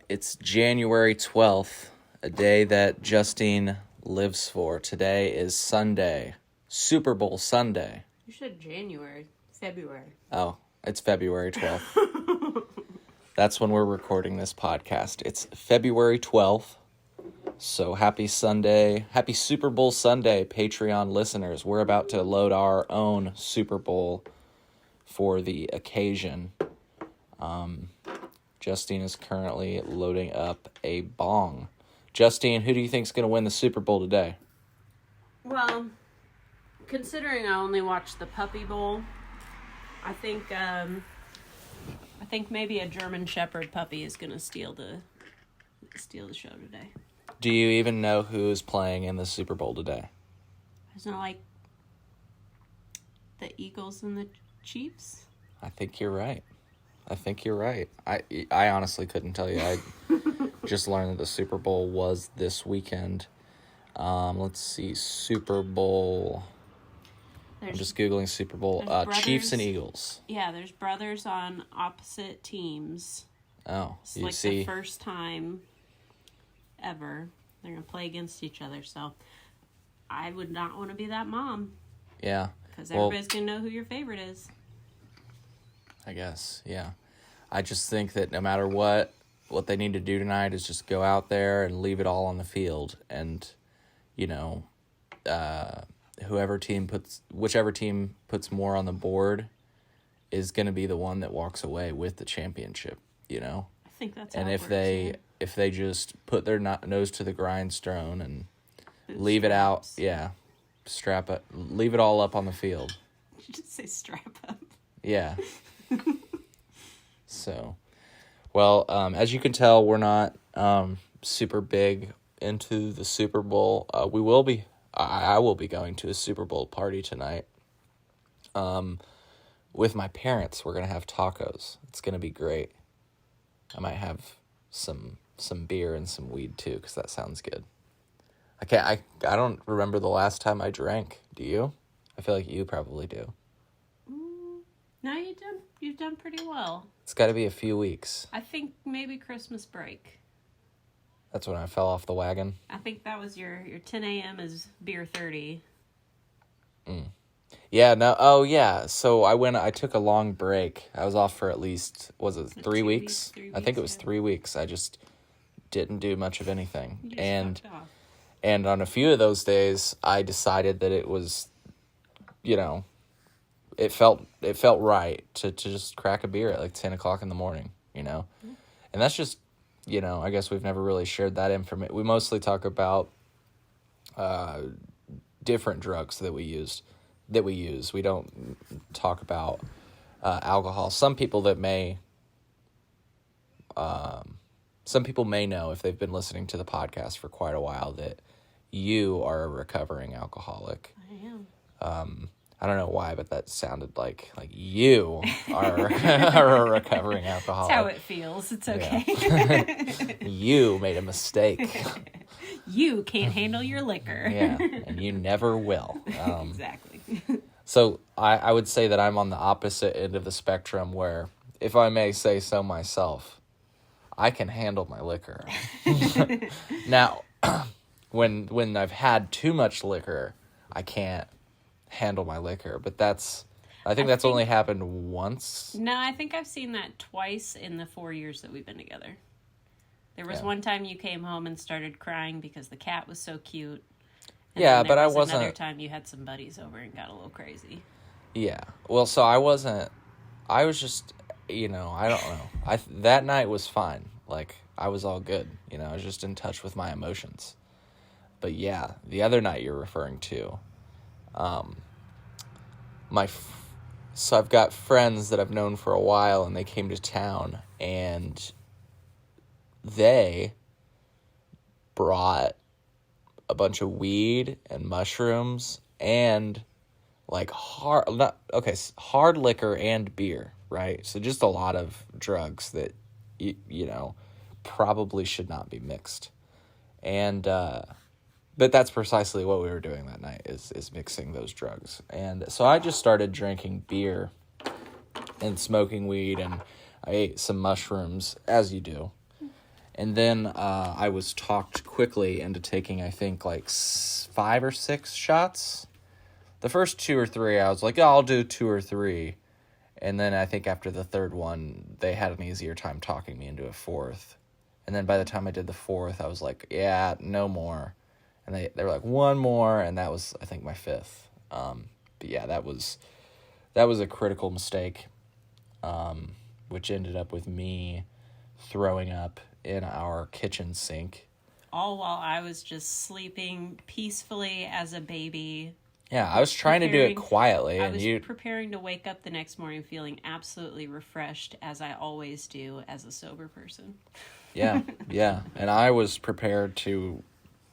It's January 12th, a day that Justine lives for. Today is Sunday, Super Bowl Sunday. You said February. Oh, it's February 12th. That's when we're recording this podcast. It's February 12th. So happy Sunday, happy Super Bowl Sunday, Patreon listeners. We're about to load our own Super Bowl for the occasion. Justine is currently loading up a bong. Justine, who do you think is going to win the Super Bowl today? Well, considering I only watched the Puppy Bowl, I think maybe a German Shepherd puppy is going to steal the show today. Do you even know who's playing in the Super Bowl today? Isn't it like the Eagles and the Chiefs? I think you're right. I honestly couldn't tell you. I just learned that the Super Bowl was this weekend. Let's see, Super Bowl. I'm just Googling Super Bowl. Chiefs and Eagles. Yeah, there's brothers on opposite teams. Oh, it's like the first time ever they're going to play against each other. So I would not want to be that mom. Yeah. Because everybody's going to know who your favorite is. I guess, yeah. I just think that no matter what they need to do tonight is just go out there and leave it all on the field. And, whichever team puts more on the board is going to be the one that walks away with the championship, I think that's how and it works, if they just put their nose to the grindstone and leave it out, strap it, leave it all up on the field. You just say strap up. Yeah. So, well, as you can tell, we're not super big into the Super Bowl. We will be. I will be going to a Super Bowl party tonight. With my parents, we're gonna have tacos. It's gonna be great. I might have some beer and some weed too, because that sounds good. I don't remember the last time I drank. Do you? I feel like you probably do. No, you've done pretty well. It's got to be a few weeks. I think maybe Christmas break. That's when I fell off the wagon. I think that was your 10 a.m. is beer 30. Yeah, no, oh yeah. So I took a long break. I was off for at least, was it 3 weeks? 3 weeks? I think it was 3 weeks. I just didn't do much of anything. You just and fucked off. And on a few of those days, I decided that it was, it felt right to just crack a beer at like 10 o'clock in the morning, And that's just, I guess we've never really shared that information. We mostly talk about different drugs that we use. We don't talk about alcohol. Some people may know, if they've been listening to the podcast for quite a while, that you are a recovering alcoholic. I am. I don't know why, but that sounded like you are a recovering alcoholic. That's how it feels. It's okay. Yeah. You made a mistake. You can't handle your liquor. Yeah, and you never will. Exactly. So I would say that I'm on the opposite end of the spectrum where, if I may say so myself, I can handle my liquor. Now, when I've had too much liquor, I can't handle my liquor, but I think that's only happened once. No, I think I've seen that twice in the 4 years that we've been together. There was one time you came home and started crying because the cat was so cute. And but I wasn't. Another time you had some buddies over and got a little crazy. Yeah. Well, so I wasn't. I was just, I don't know. That night was fine. Like, I was all good. I was just in touch with my emotions. But yeah, the other night you're referring to, so I've got friends that I've known for a while, and they came to town, and they brought a bunch of weed and mushrooms and like hard liquor and beer, right? So just a lot of drugs that probably should not be mixed. And but that's precisely what we were doing that night, is mixing those drugs. And so I just started drinking beer and smoking weed, and I ate some mushrooms, as you do. And then I was talked quickly into taking, I think, like 5 or 6 shots. The first 2 or 3, I was like, oh, I'll do 2 or 3. And then I think after the third one, they had an easier time talking me into a 4th. And then by the time I did the 4th, I was like, yeah, no more. And they were like, 1 more, and that was, I think, my 5th. But yeah, that was a critical mistake, which ended up with me throwing up in our kitchen sink. All while I was just sleeping peacefully as a baby. Yeah, I was trying to do it quietly. I was preparing to wake up the next morning feeling absolutely refreshed, as I always do as a sober person. Yeah. And I was prepared to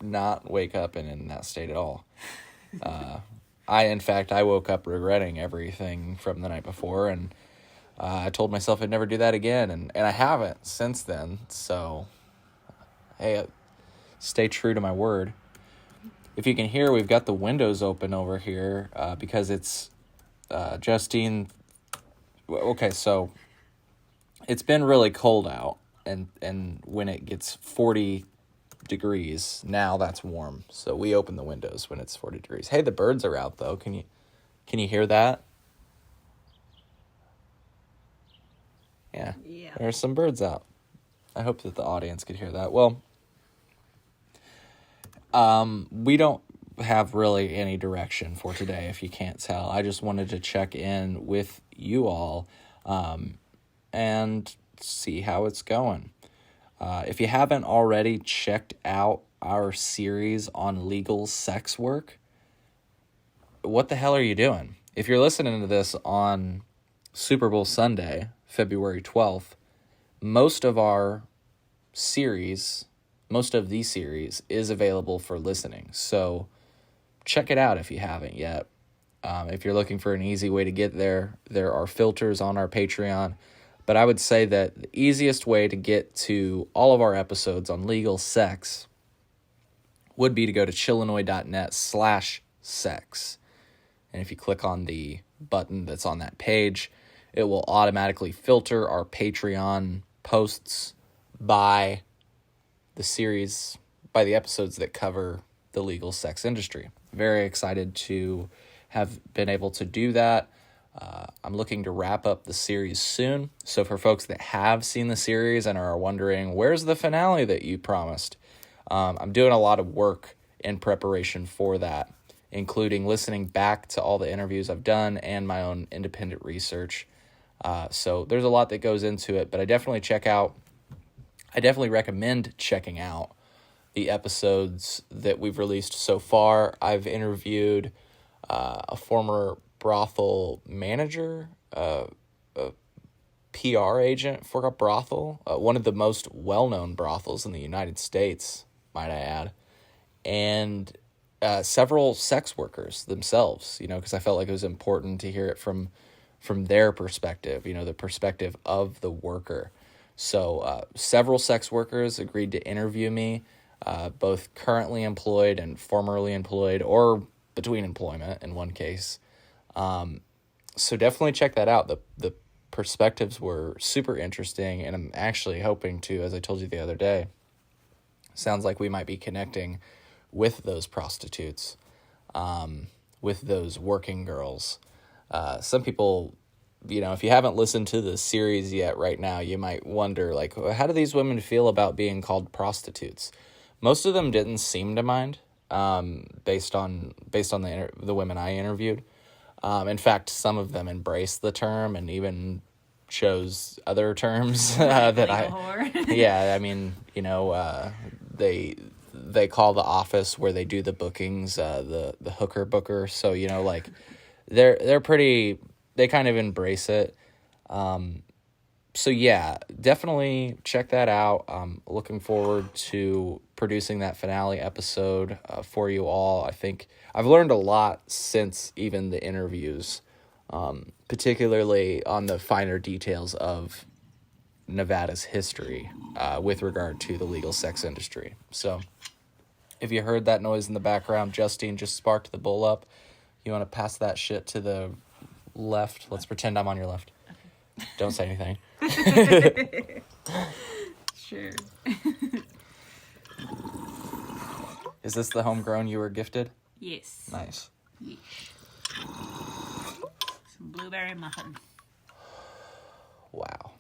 not wake up in that state at all. I woke up regretting everything from the night before, and I told myself I'd never do that again, and I haven't since then. So, hey, stay true to my word. If you can hear, we've got the windows open over here because it's Justine. Okay, so it's been really cold out, and when it gets 40 degrees, now that's warm. So we open the windows when it's 40 degrees. Hey, the birds are out though. Can you hear that? Yeah. There's some birds out. I hope that the audience could hear that. Well, we don't have really any direction for today, if you can't tell. I just wanted to check in with you all and see how it's going. If you haven't already checked out our series on legal sex work, what the hell are you doing? If you're listening to this on Super Bowl Sunday, February 12th, most of the series is available for listening. So check it out if you haven't yet. If you're looking for an easy way to get there, there are filters on our Patreon. But I would say that the easiest way to get to all of our episodes on legal sex would be to go to chillinois.net/sex. And if you click on the button that's on that page, it will automatically filter our Patreon posts by the episodes that cover the legal sex industry. Very excited to have been able to do that. I'm looking to wrap up the series soon. So for folks that have seen the series and are wondering, where's the finale that you promised? I'm doing a lot of work in preparation for that, including listening back to all the interviews I've done and my own independent research. So there's a lot that goes into it, but I definitely recommend checking out the episodes that we've released so far. I've interviewed a former brothel manager, a PR agent for a brothel, one of the most well-known brothels in the United States, might I add, and several sex workers themselves, because I felt like it was important to hear it from their perspective, the perspective of the worker. So several sex workers agreed to interview me, both currently employed and formerly employed, or between employment in one case. So definitely check that out. The perspectives were super interesting, and I'm actually hoping to, as I told you the other day, sounds like we might be connecting with those prostitutes, with those working girls. Some people, if you haven't listened to the series yet right now, you might wonder, like, how do these women feel about being called prostitutes? Most of them didn't seem to mind, based on the women I interviewed. In fact, some of them embraced the term and even chose other terms that they call the office where they do the bookings the hooker booker. So like they're pretty. They kind of embrace it. So yeah, definitely check that out. I'm looking forward to producing that finale episode for you all. I think I've learned a lot since even the interviews, particularly on the finer details of Nevada's history with regard to the legal sex industry. So if you heard that noise in the background, Justine just sparked the bowl up. You want to pass that shit to the left? Let's pretend I'm on your left. Okay. Don't say anything. sure. Is this the homegrown you were gifted? Yes. Nice. Yes. Some blueberry muffin. Wow.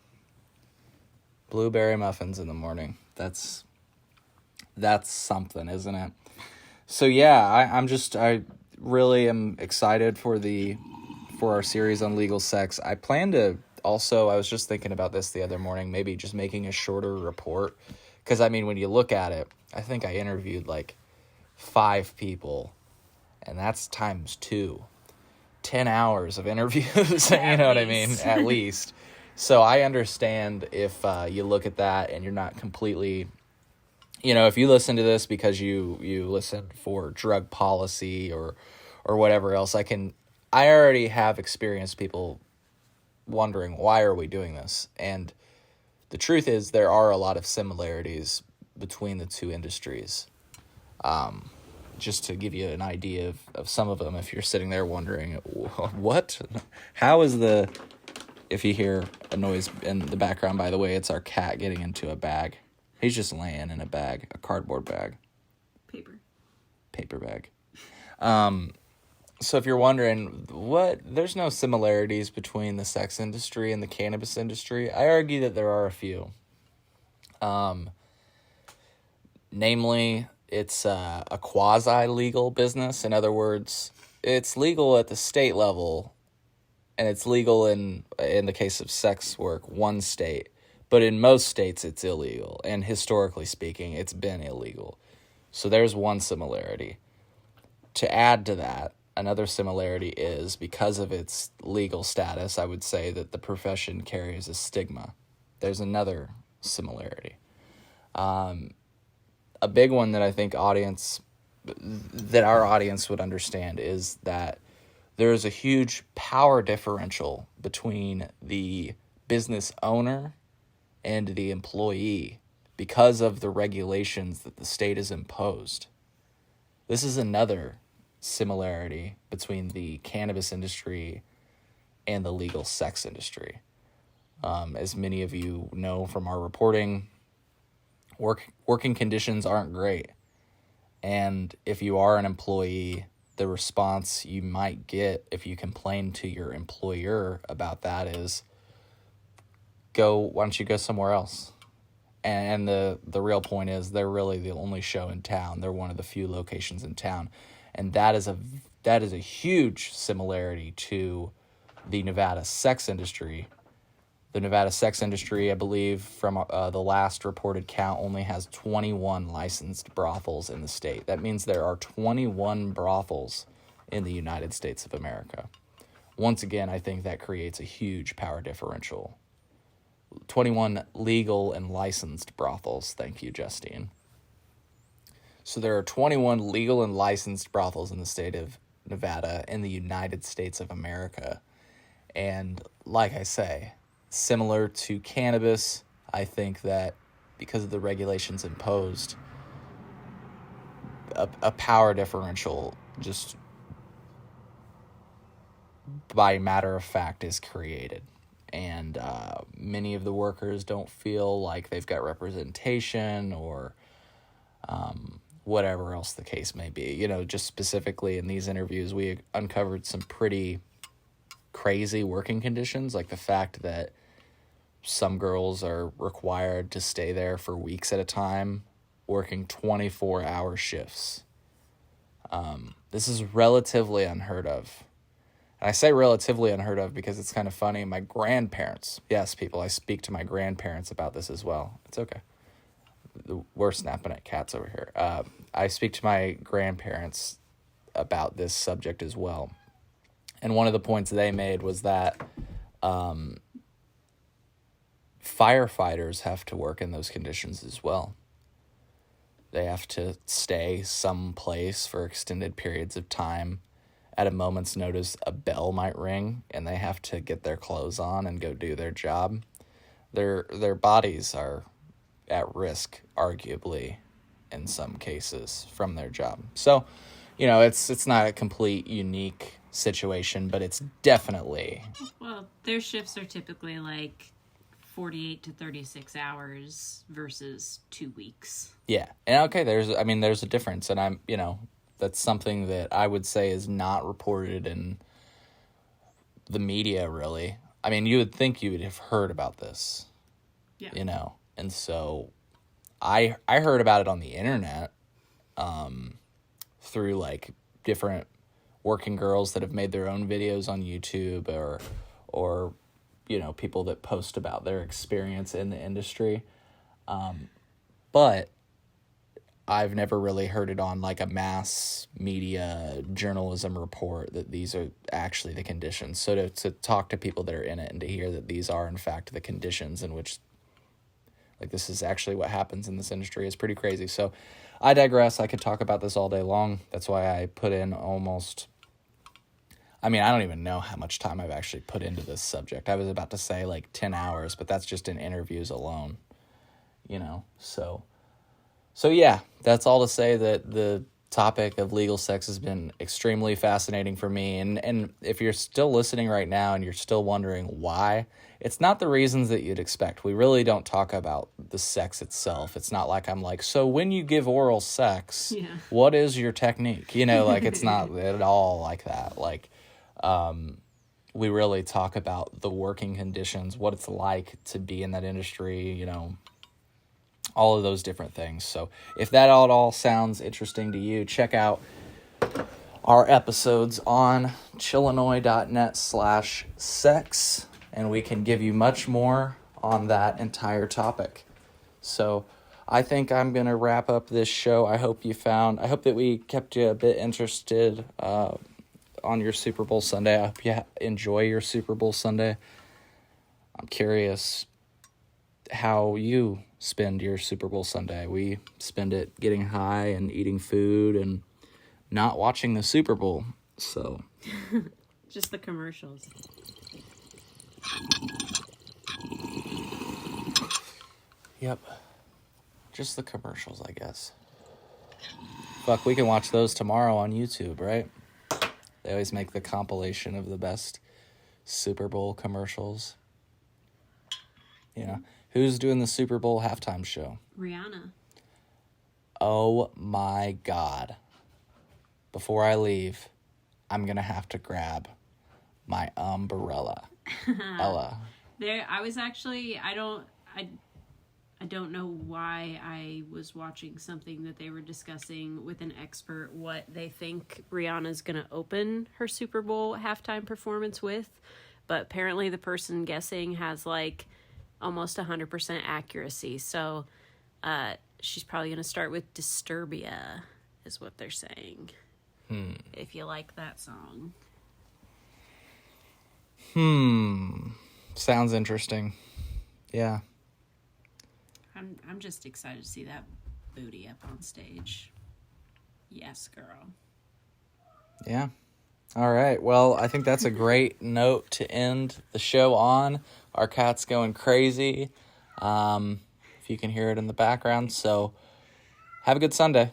Blueberry muffins in the morning. That's something, isn't it? So yeah, I really am excited for our series on legal sex. I plan to also, I was just thinking about this the other morning, maybe just making a shorter report. Because, I mean, when you look at it, I think I interviewed like 5 people, and that's times 2. 10 hours of interviews, you know what I mean? At least. So I understand if you look at that and you're not completely, if you listen to this because you listen for drug policy or whatever else, I already have experienced people wondering, why are we doing this? And the truth is there are a lot of similarities between the two industries. Just to give you an idea of some of them, if you're sitting there wondering, what? How is if you hear a noise in the background, by the way, it's our cat getting into a bag. He's just laying in a bag, a cardboard bag. Paper bag. So if you're wondering, there's no similarities between the sex industry and the cannabis industry. I argue that there are a few. Namely, it's a quasi-legal business. In other words, it's legal at the state level, and it's legal in the case of sex work, one state. But in most states, it's illegal. And historically speaking, it's been illegal. So there's one similarity. To add to that, another similarity is, because of its legal status, I would say that the profession carries a stigma. There's another similarity. A big one that I think our audience would understand is that there is a huge power differential between the business owner and the employee because of the regulations that the state has imposed. This is another similarity between the cannabis industry and the legal sex industry. As many of you know from our reporting, working conditions aren't great. And if you are an employee, the response you might get if you complain to your employer about that is, why don't you go somewhere else? And the real point is, they're really the only show in town. They're one of the few locations in town. And that is a huge similarity to the Nevada sex industry. The Nevada sex industry, I believe, from the last reported count, only has 21 licensed brothels in the state. That means there are 21 brothels in the United States of America. Once again, I think that creates a huge power differential. 21 legal and licensed brothels. Thank you, Justine. So there are 21 legal and licensed brothels in the state of Nevada in the United States of America. And like I say, similar to cannabis, I think that because of the regulations imposed, a power differential just by matter of fact is created. And many of the workers don't feel like they've got representation or whatever else the case may be. Just specifically in these interviews, we uncovered some pretty crazy working conditions, like the fact that some girls are required to stay there for weeks at a time, working 24-hour shifts. This is relatively unheard of. And I say relatively unheard of because it's kind of funny. My grandparents, yes, people, I speak to my grandparents about this as well. It's okay. We're snapping at cats over here. I speak to my grandparents about this subject as well. And one of the points they made was that firefighters have to work in those conditions as well. They have to stay someplace for extended periods of time. At a moment's notice, a bell might ring, and they have to get their clothes on and go do their job. Their bodies are at risk, arguably, in some cases, from their job. So, it's not a complete unique situation, but it's definitely... Well, their shifts are typically like 48 to 36 hours versus 2 weeks. Yeah. And okay, there's a difference. And I'm, that's something that I would say is not reported in the media, really. I mean, you would think you would have heard about this, Yeah. And so I heard about it on the internet through, like, different working girls that have made their own videos on YouTube or people that post about their experience in the industry. But I've never really heard it on, like, a mass media journalism report that these are actually the conditions. So to talk to people that are in it and to hear that these are, in fact, the conditions in which, like, this is actually what happens in this industry is pretty crazy. So I digress. I could talk about this all day long. That's why I put in I don't even know how much time I've actually put into this subject. I was about to say, like, 10 hours, but that's just in interviews alone, So yeah, that's all to say that the topic of legal sex has been extremely fascinating for me. And if you're still listening right now and you're still wondering why, it's not the reasons that you'd expect. We really don't talk about the sex itself. It's not like I'm like, so when you give oral sex, what is your technique? Like, it's not at all like that. Like, we really talk about the working conditions, what it's like to be in that industry, all of those different things. So if that all sounds interesting to you, check out our episodes on chillinois.net/sex, and we can give you much more on that entire topic. So I think I'm going to wrap up this show. I hope that we kept you a bit interested on your Super Bowl Sunday. I hope you enjoy your Super Bowl Sunday. I'm curious how you spend your Super Bowl Sunday. We spend it getting high and eating food and not watching the Super Bowl. So just the commercials. Yep. Just the commercials, I guess. Fuck, we can watch those tomorrow on YouTube, right? They always make the compilation of the best Super Bowl commercials. Who's doing the Super Bowl halftime show? Rihanna. Oh my God. Before I leave, I'm going to have to grab my umbrella. Ella. I was actually, I don't know why I was watching something that they were discussing with an expert what they think Rihanna's going to open her Super Bowl halftime performance with. But apparently the person guessing has, like, almost 100% accuracy. So she's probably going to start with Disturbia, is what they're saying. If you like that song. Sounds interesting. Yeah. I'm just excited to see that booty up on stage. Yes, girl. Yeah. All right. Well, I think that's a great note to end the show on. Our cat's going crazy. If you can hear it in the background. So have a good Sunday.